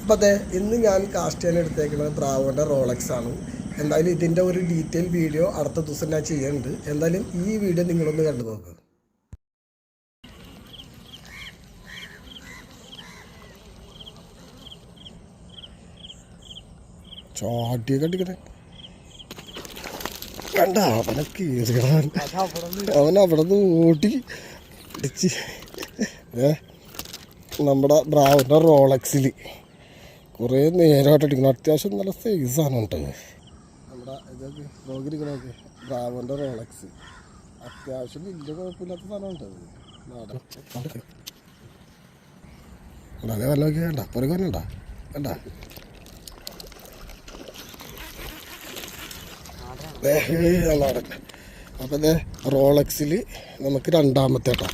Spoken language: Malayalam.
അപ്പോൾ അതെ ഇന്ന് ഞാൻ കാസ്റ്റ് ചെയ്യാൻ എടുത്തേക്കുന്നത് ബ്രാവോൻ്റെ റോളക്സ് ആണ്. എന്തായാലും ഇതിൻ്റെ ഒരു ഡീറ്റെയിൽ വീഡിയോ അടുത്ത ദിവസം ഞാൻ ചെയ്യുന്നുണ്ട്. എന്തായാലും ഈ വീഡിയോ നിങ്ങളൊന്ന് കണ്ടു നോക്കുക. ചാട്ടിയൊക്കെ അടിക്കട്ടെ കണ്ട അവനെ കീറിയാൻ അവൻ അവിടെ നിന്ന് ഓടി അടിച്ച് നമ്മുടെ ബ്രാവോൻ്റെ റോളക്സിൽ കുറേ നേരമായിട്ട് അടിക്കണം. അത്യാവശ്യം നല്ല സൈസാണ് ഉണ്ട് നമ്മുടെ ഇതൊക്കെ നോക്കിയിരിക്കണമൊക്കെ. ബ്രാവോൻ്റെ റോളക്സ് അത്യാവശ്യം വലിയ കുഴപ്പമില്ലാത്ത സാധനമുണ്ട്. അതേ വല്ല നോക്കി വേണ്ട പുറകണ്ട വേണ്ട അപ്പം റോളക്സിൽ നമുക്ക് രണ്ടാമത്തെ കേട്ടോ